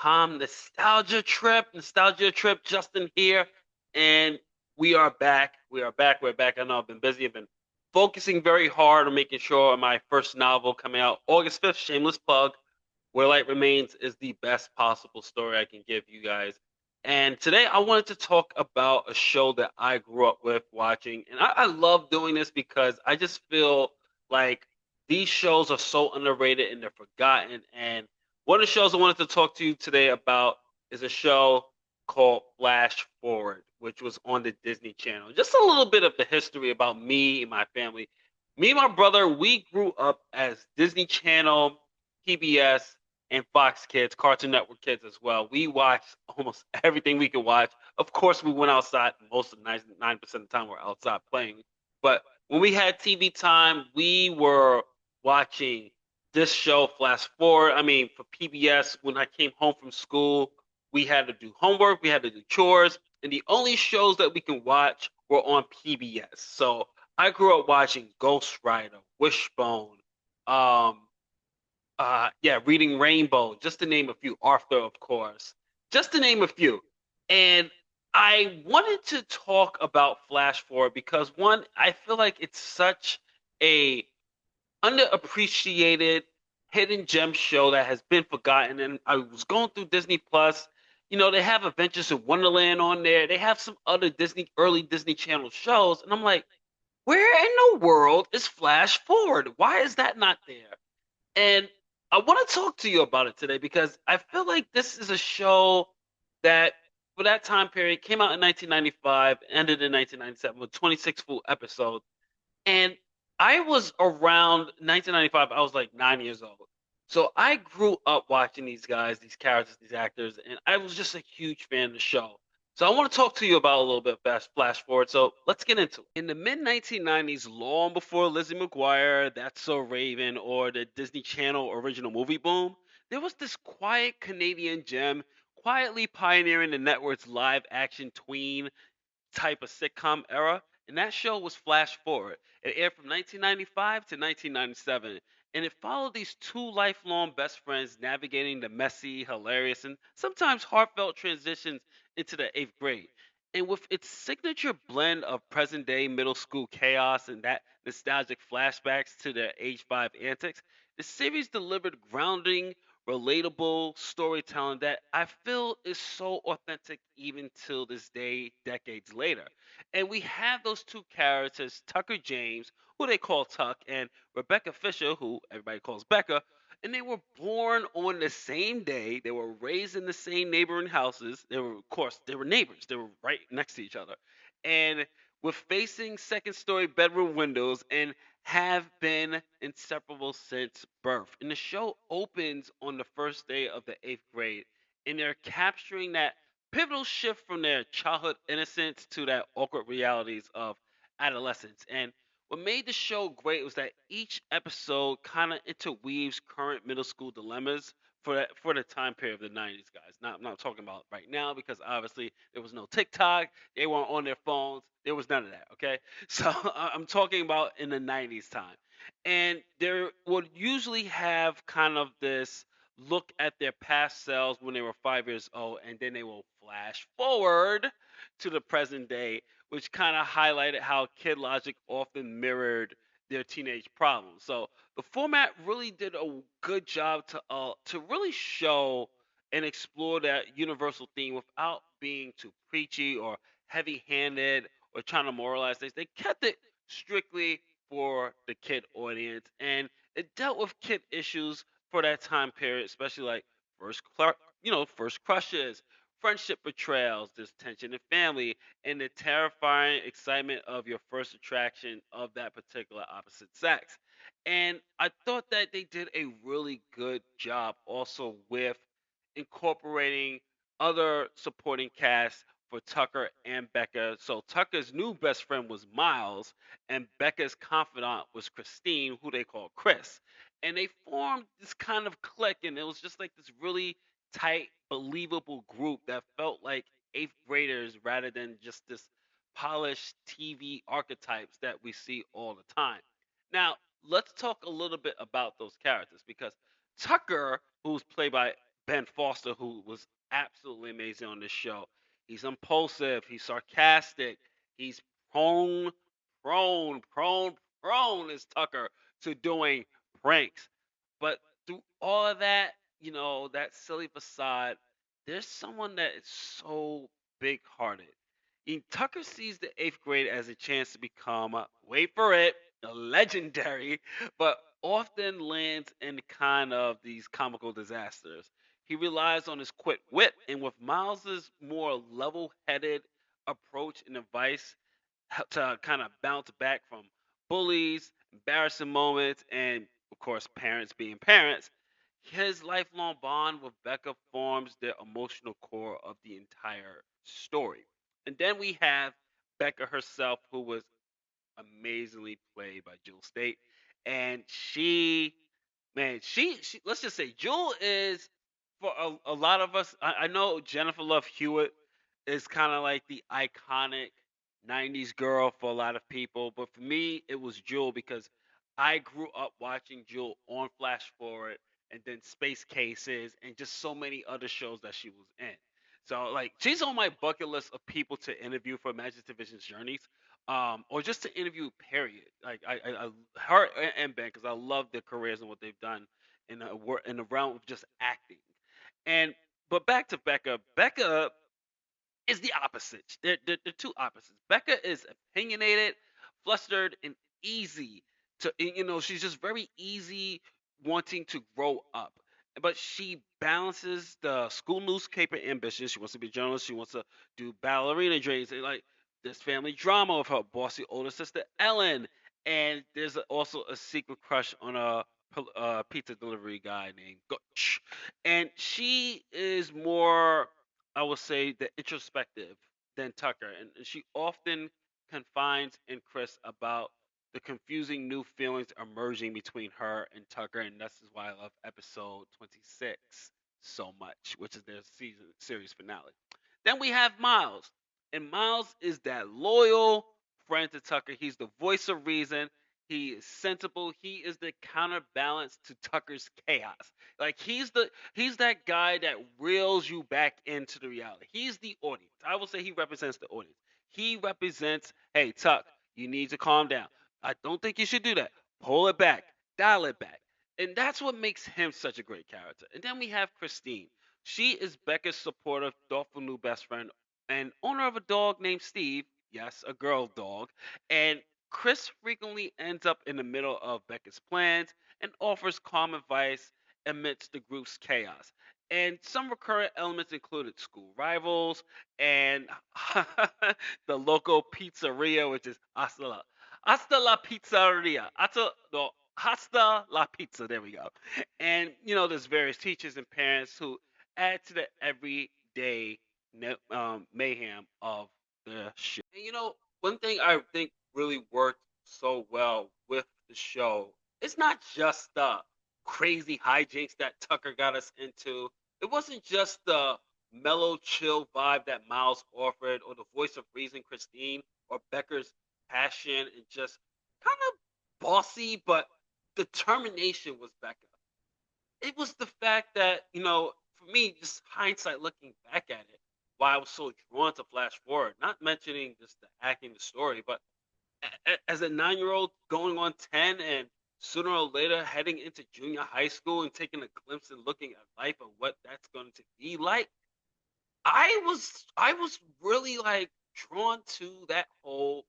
retrospective.com nostalgia trip. Justin here, and we are back. We're back. I know I've been busy. I've been focusing very hard on making sure my first novel coming out August 5th, shameless plug, Where Light Remains, is the best possible story I can give you guys. And today I wanted to talk about a show that I grew up with watching. And I love doing this because I just feel like these shows are so underrated and they're forgotten. And one of the shows I wanted to talk to you today about is a show called Flash Forward, which was on the Disney Channel. Just a little bit of the history about me and my family. Me and my brother, we grew up as Disney Channel, PBS, and Fox Kids, Cartoon Network kids as well. We watched almost everything we could watch. Of course, we went outside. Most of 99% of the time, we're outside playing. But when we had TV time, we were watching this show, Flash Forward. I mean, for PBS, when I came home from school, we had to do homework, we had to do chores, and the only shows that we can watch were on PBS. So I grew up watching Ghost Rider, Wishbone, um, Reading Rainbow, just to name a few. Arthur, of course, just to name a few. And I wanted to talk about Flash Forward because one, I feel like it's such a underappreciated hidden gem show that has been forgotten. And I was going through Disney Plus. You know, they have Adventures in Wonderland on there. They have some other early Disney Channel shows, and I'm like, where in the world is Flash Forward? Why is that not there? And I want to talk to you about it today because I feel like this is a show that, for that time period, came out in 1995, ended in 1997 with 26 full episodes. And I was around 1995, I was like 9 years old. So I grew up watching these guys, these characters, these actors, and I was just a huge fan of the show. So I want to talk to you about a little bit fast flash forward. So let's get into it. In the mid 1990s, long before Lizzie McGuire, That's So Raven, or the Disney Channel original movie boom, there was this quiet Canadian gem quietly pioneering the network's live action tween type of sitcom era, and that show was Flash Forward. It aired from 1995 to 1997, and it followed these two lifelong best friends navigating the messy, hilarious, and sometimes heartfelt transitions into the eighth grade. And with its signature blend of present day middle school chaos and that nostalgic flashbacks to their age 5 antics, the series delivered grounding, relatable storytelling that I feel is so authentic even till this day, decades later. And we have those two characters, Tucker James, who they call Tuck, and Rebecca Fisher, who everybody calls Becca. And they were born on the same day. They were raised in the same neighboring houses. They were, of course, they were neighbors. They were right next to each other. And with facing second story bedroom windows and have been inseparable since birth. And the show opens on the first day of the eighth grade, and they're capturing that pivotal shift from their childhood innocence to that awkward realities of adolescence. And what made the show great was that each episode kind of interweaves current middle school dilemmas for the time period of the 90s, guys. I'm not talking about right now because obviously there was no TikTok, they weren't on their phones, there was none of that, okay? So I'm talking about in the 90s time. And they would usually have kind of this look at their past selves when they were 5 years old, and then they will flash forward to the present day, which kind of highlighted how Kid Logic often mirrored their teenage problems. So the format really did a good job to really show and explore that universal theme without being too preachy or heavy-handed or trying to moralize things. They kept it strictly for the kid audience, and it dealt with kid issues for that time period, especially like first crushes, friendship betrayals, there's tension in family, and the terrifying excitement of your first attraction of that particular opposite sex. And I thought that they did a really good job also with incorporating other supporting cast for Tucker and Becca. So Tucker's new best friend was Miles, and Becca's confidant was Christine, who they call Chris. And they formed this kind of clique, and it was just like this really tight, believable group that felt like eighth graders rather than just this polished TV archetypes that we see all the time. Now, let's talk a little bit about those characters because Tucker, who's played by Ben Foster, who was absolutely amazing on this show. He's impulsive, he's sarcastic, he's prone, prone as Tucker to doing pranks. But through all of that, that silly facade, there's someone that is so big hearted. Tucker sees the eighth grade as a chance to become, wait for it, a legendary, but often lands in kind of these comical disasters. He relies on his quick wit, and with Miles's more level-headed approach and advice to kind of bounce back from bullies, embarrassing moments, and of course, parents being parents, his lifelong bond with Becca forms the emotional core of the entire story. And then we have Becca herself, who was amazingly played by Jewel State, and she let's just say Jewel is for a lot of us. I know Jennifer Love Hewitt is kind of like the iconic '90s girl for a lot of people, but for me, it was Jewel because I grew up watching Jewel on Flash Forward and then Space Cases and just so many other shows that she was in. So like she's on my bucket list of people to interview for Imaginative Visions Journeys, or just to interview. Period. Like her and Ben, because I love their careers and what they've done in the realm of just acting. And but back to Becca. Becca is the opposite. They're two opposites. Becca is opinionated, flustered, and easy she's just very easy wanting to grow up. But she balances the school newspaper ambition. She wants to be a journalist. She wants to do ballerina dreams. And like there's family drama with her bossy older sister Ellen, and there's also a secret crush on a pizza delivery guy named Gutch. And she is more, I will say, the introspective than Tucker, and she often confides in Chris about the confusing new feelings emerging between her and Tucker, and this is why I love episode 26 so much, which is their series finale. Then we have Miles, and Miles is that loyal friend to Tucker. He's the voice of reason. He is sensible. He is the counterbalance to Tucker's chaos. Like he's that guy that reels you back into the reality. He's the audience. I will say he represents the audience. He represents, hey Tuck, you need to calm down. I don't think you should do that. Pull it back, dial it back. And that's what makes him such a great character. And then we have Christine. She is Becca's supportive, thoughtful new best friend and owner of a dog named Steve. Yes, a girl dog. And Chris frequently ends up in the middle of Becca's plans and offers calm advice amidst the group's chaos. And some recurrent elements included school rivals and the local pizzeria, which is Hasta la Pizzeria. No, Hasta la Pizza. There we go. And, there's various teachers and parents who add to the everyday mayhem of the show. And, one thing I think really worked so well with the show, it's not just the crazy hijinks that Tucker got us into. It wasn't just the mellow, chill vibe that Miles offered, or the voice of reason, Christine, or Becker's passion and just kind of bossy, but determination was Becca. It was the fact that, for me, just hindsight looking back at it, why I was so drawn to Flash Forward, not mentioning just the acting, the story, but as a 9-year-old going on 10 and sooner or later heading into junior high school and taking a glimpse and looking at life and what that's going to be like, I was really like drawn to that whole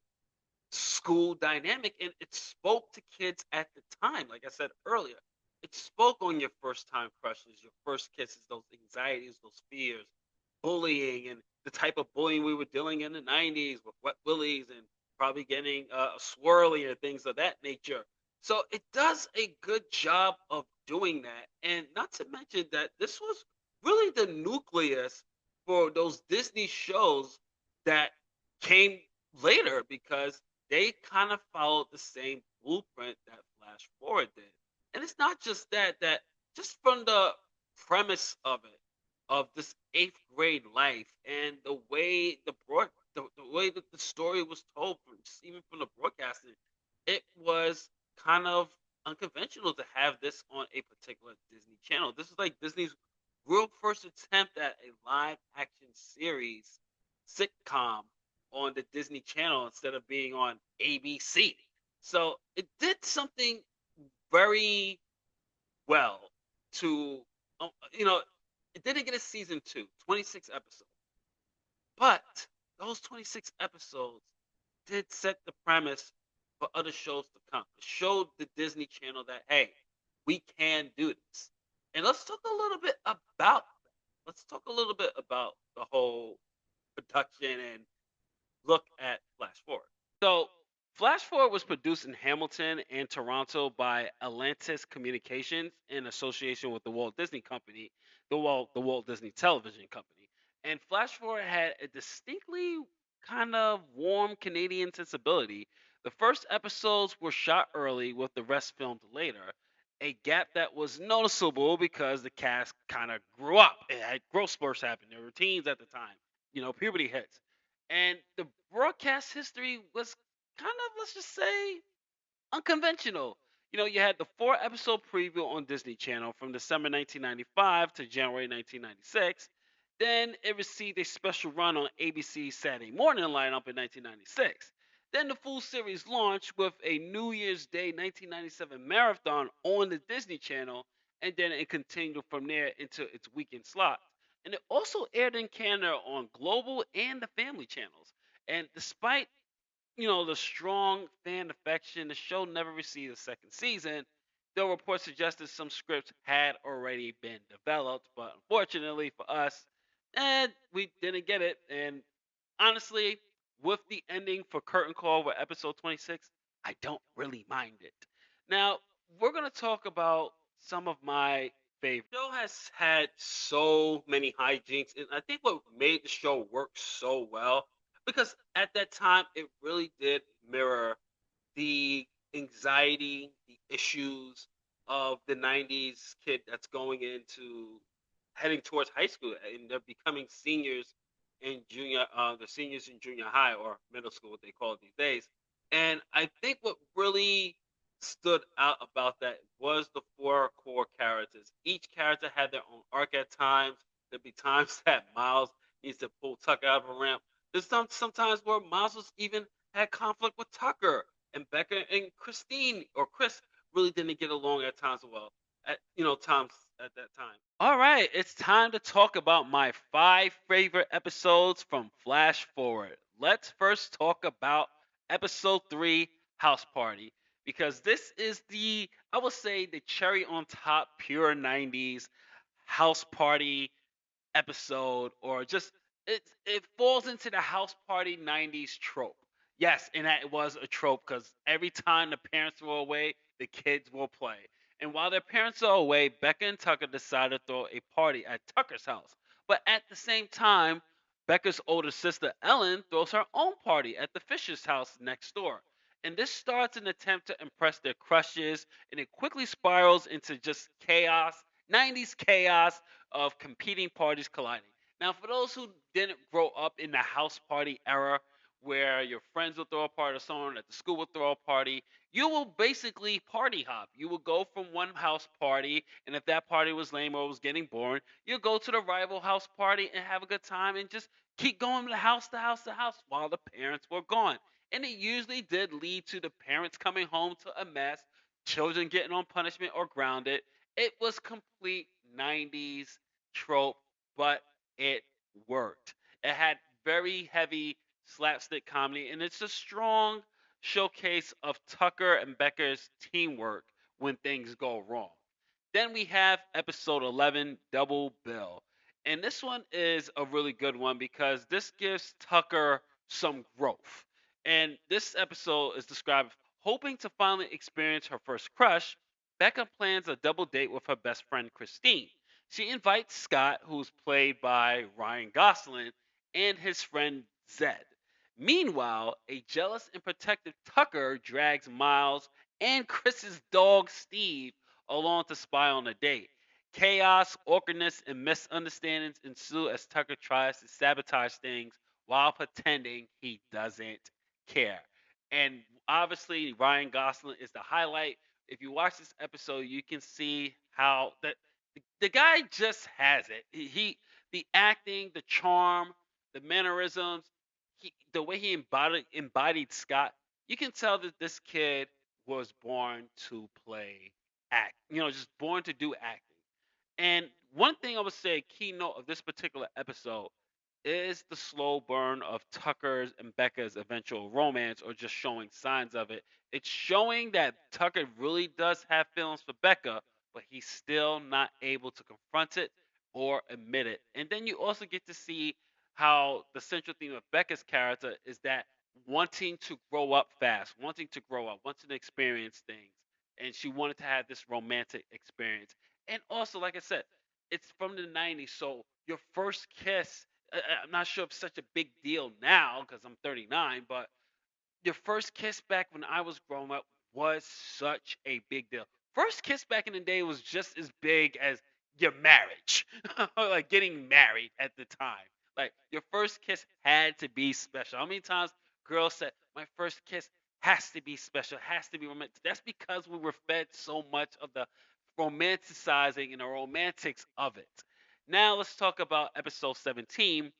school dynamic, and it spoke to kids at the time. Like I said earlier, it spoke on your first time crushes, your first kisses, those anxieties, those fears, bullying, and the type of bullying we were dealing in the '90s with wet willies and probably getting swirly and things of that nature. So it does a good job of doing that, and not to mention that this was really the nucleus for those Disney shows that came later, because they kind of followed the same blueprint that Flash Forward did. And it's not just that just from the premise of this eighth grade life and the way the way that the story was told, from even from the broadcasting, it was kind of unconventional to have this on a particular Disney channel. This is like Disney's real first attempt at a live action series sitcom on the Disney Channel instead of being on ABC. So it did something very well to, you know, it didn't get a season two, 26 episodes, but those 26 episodes did set the premise for other shows to come. It showed the Disney Channel that, hey, we can do this. And let's talk a little bit about that. Let's talk a little bit about the whole production and look at Flash Forward. So, Flash Forward was produced in Hamilton and Toronto by Atlantis Communications in association with the Walt Disney Company, the Walt Disney Television Company. And Flash Forward had a distinctly kind of warm Canadian sensibility. The first episodes were shot early, with the rest filmed later. A gap that was noticeable because the cast kind of grew up. It had growth spurts happen. There were teens at the time. Puberty hits. And the broadcast history was kind of, let's just say, unconventional. You had the 4 episode preview on Disney Channel from December 1995 to January 1996. Then it received a special run on ABC's Saturday morning lineup in 1996. Then the full series launched with a New Year's Day 1997 marathon on the Disney Channel, and then it continued from there into its weekend slot. And it also aired in Canada on Global and the Family channels. And despite the strong fan affection, the show never received a second season, though reports suggested some scripts had already been developed. But unfortunately for us, we didn't get it. And honestly, with the ending for Curtain Call with episode 26, I don't really mind it. Now, we're going to talk about some of my favorites. The show has had so many hijinks, and I think what made the show work so well, because at that time, it really did mirror the anxiety, the issues of the 90s kid that's going into heading towards high school, and they're becoming seniors in the seniors in junior high or middle school, what they call it these days. And I think what really stood out about that was the 4 core characters. Each character had their own arc at times. There'd be times that Miles needs to pull Tucker out of a ramp. There's sometimes where Miles was even had conflict with Tucker, and Becca and Christine or Chris really didn't get along at times. Well, at times at that time. All right, it's time to talk about my 5 favorite episodes from Flash Forward. Let's first talk about episode 3, House Party, because this is I would say, the cherry on top, pure 90s house party episode, or just it falls into the house party 90s trope. Yes, and that was a trope because every time the parents were away, the kids will play. And while their parents are away, Becca and Tucker decide to throw a party at Tucker's house. But at the same time, Becca's older sister Ellen throws her own party at the Fisher's house next door. And this starts an attempt to impress their crushes, and it quickly spirals into just chaos, 90s chaos of competing parties colliding. Now, for those who didn't grow up in the house party era, where your friends will throw a party or someone at the school will throw a party, you will basically party hop. You will go from one house party, and if that party was lame or was getting boring, you'll go to the rival house party and have a good time and just keep going to house to house to house while the parents were gone. And it usually did lead to the parents coming home to a mess, children getting on punishment or grounded. It was complete 90s trope, but it worked. It had very heavy slapstick comedy, and it's a strong showcase of Tucker and Becca's teamwork when things go wrong. Then we have episode 11, Double Bill. And this one is a really good one because this gives Tucker some growth. And this episode is described hoping to finally experience her first crush. Becca plans a double date with her best friend Christine. She invites Scott, who's played by Ryan Gosling, and his friend Zed. Meanwhile, a jealous and protective Tucker drags Miles and Chris's dog Steve along to spy on a date. Chaos, awkwardness, and misunderstandings ensue as Tucker tries to sabotage things while pretending he doesn't care. And obviously, Ryan Gosling is the highlight. If you watch this episode, you can see how that The guy just has it. The acting, the charm, the mannerisms, the way he embodied Scott. You can tell that this kid was born to play act. Just born to do acting. And one thing I would say, a keynote of this particular episode, is the slow burn of Tucker's and Becca's eventual romance, or just showing signs of it. It's showing that Tucker really does have feelings for Becca, but he's still not able to confront it or admit it. And then you also get to see how the central theme of Becca's character is that wanting to grow up fast, wanting to grow up, wanting to experience things. And she wanted to have this romantic experience. And also, like I said, it's from the 90s. So your first kiss, I'm not sure if it's such a big deal now because I'm 39, but your first kiss back when I was growing up was such a big deal. First kiss back in the day was just as big as your marriage, like getting married at the time. Like your first kiss had to be special. How many times girls said, "My first kiss has to be special, has to be romantic"? That's because we were fed so much of the romanticizing and the romantics of it. Now let's talk about episode 17,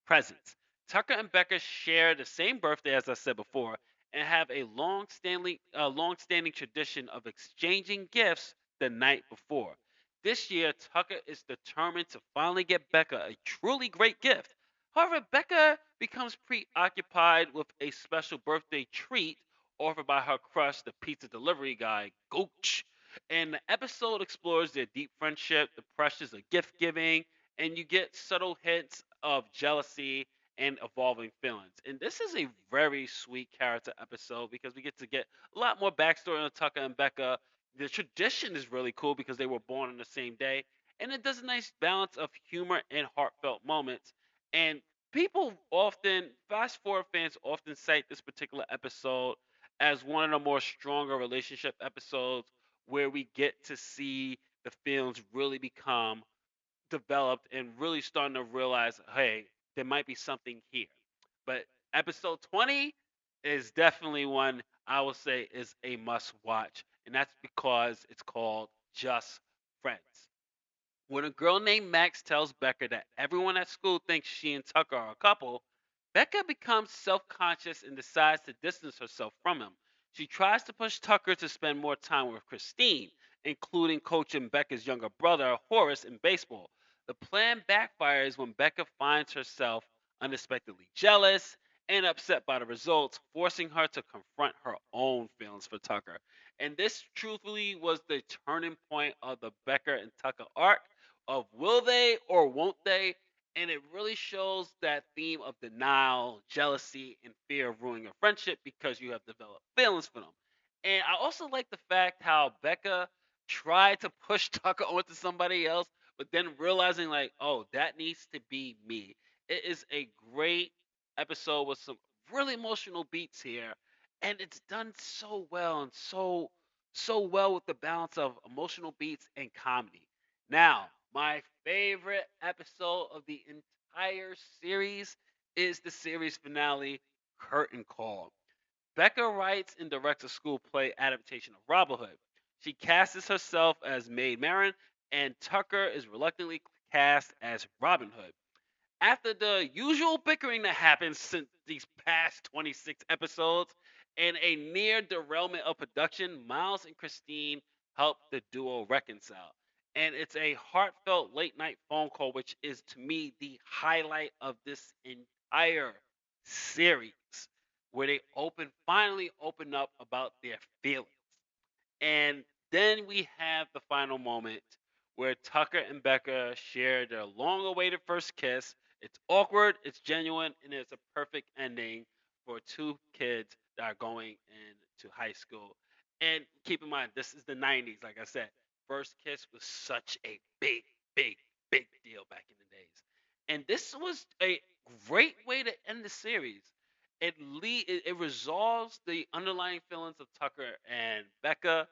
presents. Tucker and Becca share the same birthday, as I said before, and have a long-standing tradition of exchanging gifts the night before. This year, Tucker is determined to finally get Becca a truly great gift. However, Becca becomes preoccupied with a special birthday treat offered by her crush, the pizza delivery guy, Gooch. And the episode explores their deep friendship, the pressures of gift giving, and you get subtle hints of jealousy and evolving feelings. And this is a very sweet character episode because we get to get a lot more backstory on Tucker and Becca. The tradition is really cool because they were born on the same day, and it does a nice balance of humor and heartfelt moments. And people often, fast forward fans often cite this particular episode as one of the more stronger relationship episodes where we get to see the feelings really become developed and really starting to realize, hey, there might be something here. But episode 20 is definitely one I will say is a must watch, and that's because it's called Just Friends. When a girl named Max tells Becca that everyone at school thinks she and Tucker are a couple, Becca becomes self conscious and decides to distance herself from him. She tries to push Tucker to spend more time with Christine, including coaching Becca's younger brother, Horace, in baseball. The plan backfires when Becca finds herself unexpectedly jealous and upset by the results, forcing her to confront her own feelings for Tucker. And this truthfully was the turning point of the Becca and Tucker arc of will they or won't they? And it really shows that theme of denial, jealousy, and fear of ruining a friendship because you have developed feelings for them. And I also like the fact how Becca tried to push Tucker onto somebody else, but then realizing like, oh, that needs to be me. It is a great episode with some really emotional beats here, and it's done so well and so well with the balance of emotional beats and comedy. Now, my favorite episode of the entire series is the series finale, Curtain Call. Becca writes and directs a school play adaptation of Robin Hood. She casts herself as Maid Marian, and Tucker is reluctantly cast as Robin Hood. After the usual bickering that happens since these past 26 episodes and a near derailment of production, Miles and Christine help the duo reconcile. And it's a heartfelt late night phone call, which is to me the highlight of this entire series, where they finally open up about their feelings. And then we have the final moment where Tucker and Becca share their long awaited first kiss. It's awkward, it's genuine, and it's a perfect ending for two kids that are going into high school. And keep in mind, this is the 90s, like I said. First kiss was such a big deal back in the days. And this was a great way to end the series. It resolves the underlying feelings of Tucker and Becca.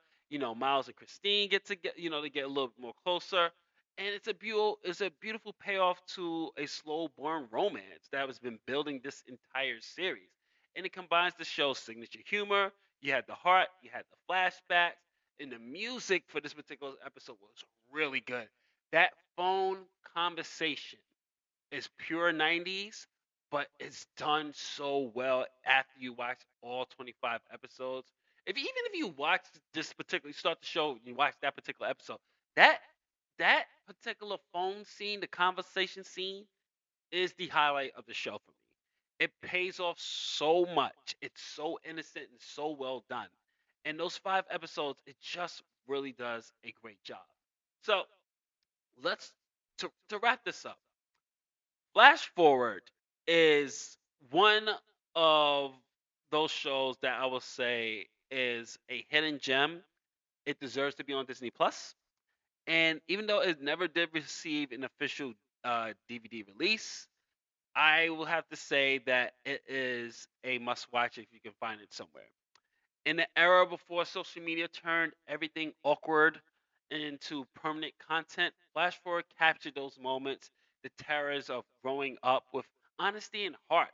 Miles and Christine they get a little more closer, and it's a beautiful payoff to a slow burn romance that has been building this entire series, and it combines the show's signature humor. You had the heart, you had the flashbacks, and the music for this particular episode was really good. That phone conversation is pure 90s, but it's done so well after you watch all 25 episodes. Even if you watch this particular start the show, you watch that particular episode, that that particular phone scene, the conversation scene, is the highlight of the show for me. It pays off so much. It's so innocent and so well done. And those 5 episodes, it just really does a great job. So let's to wrap this up. Flash Forward is one of those shows that I will say is a hidden gem. It deserves to be on Disney Plus. And even though it never did receive an official DVD release, I will have to say that it is a must watch if you can find it somewhere. In the era before social media turned everything awkward into permanent content, Flash Forward captured those moments, the terrors of growing up with honesty and heart.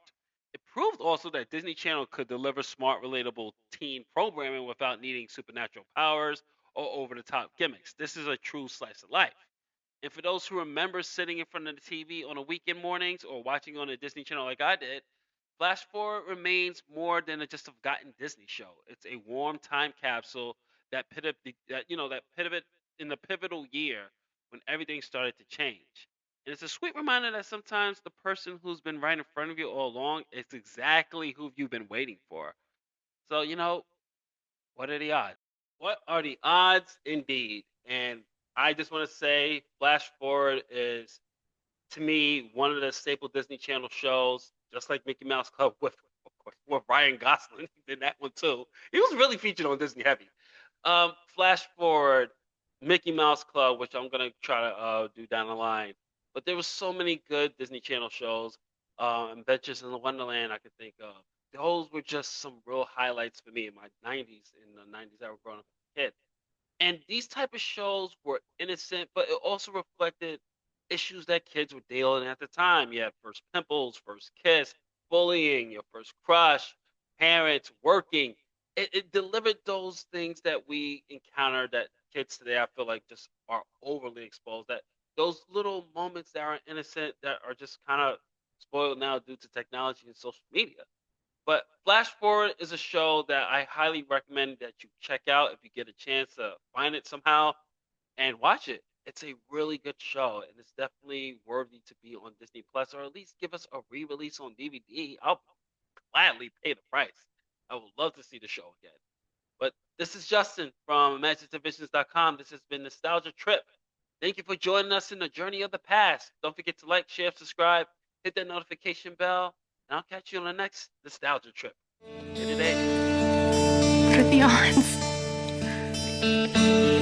It proved also that Disney Channel could deliver smart, relatable teen programming without needing supernatural powers or over the top gimmicks. This is a true slice of life. And for those who remember sitting in front of the TV on a weekend mornings or watching on a Disney Channel like I did, Flash Forward remains more than just a forgotten Disney show. It's a warm time capsule that pivot in the pivotal year when everything started to change. And it's a sweet reminder that sometimes the person who's been right in front of you all along is exactly who you've been waiting for. So, what are the odds? What are the odds indeed? And I just want to say Flash Forward is, to me, one of the staple Disney Channel shows, just like Mickey Mouse Club with, of course, with Ryan Gosling in that one too. He was really featured on Disney Heavy. Flash Forward, Mickey Mouse Club, which I'm gonna try to do down the line. But there was so many good Disney Channel shows, Adventures in the Wonderland I could think of. Those were just some real highlights for me in my 90s. In the 90s, I was growing up as a kid. And these type of shows were innocent, but it also reflected issues that kids were dealing at the time. You had first pimples, first kiss, bullying, your first crush, parents working. It delivered those things that we encounter that kids today I feel like just are overly exposed. That those little moments that are innocent that are just kind of spoiled now due to technology and social media. But Flash Forward is a show that I highly recommend that you check out if you get a chance to find it somehow and watch it. It's a really good show, and it's definitely worthy to be on Disney Plus, or at least give us a re-release on DVD. I'll gladly pay the price. I would love to see the show again. But this is Justin from ImaginativeVisions.com. This has been Nostalgia Trip. Thank you for joining us in the journey of the past. Don't forget to like, share, subscribe, hit that notification bell, and I'll catch you on the next Nostalgia Trip. Here today. What are the odds?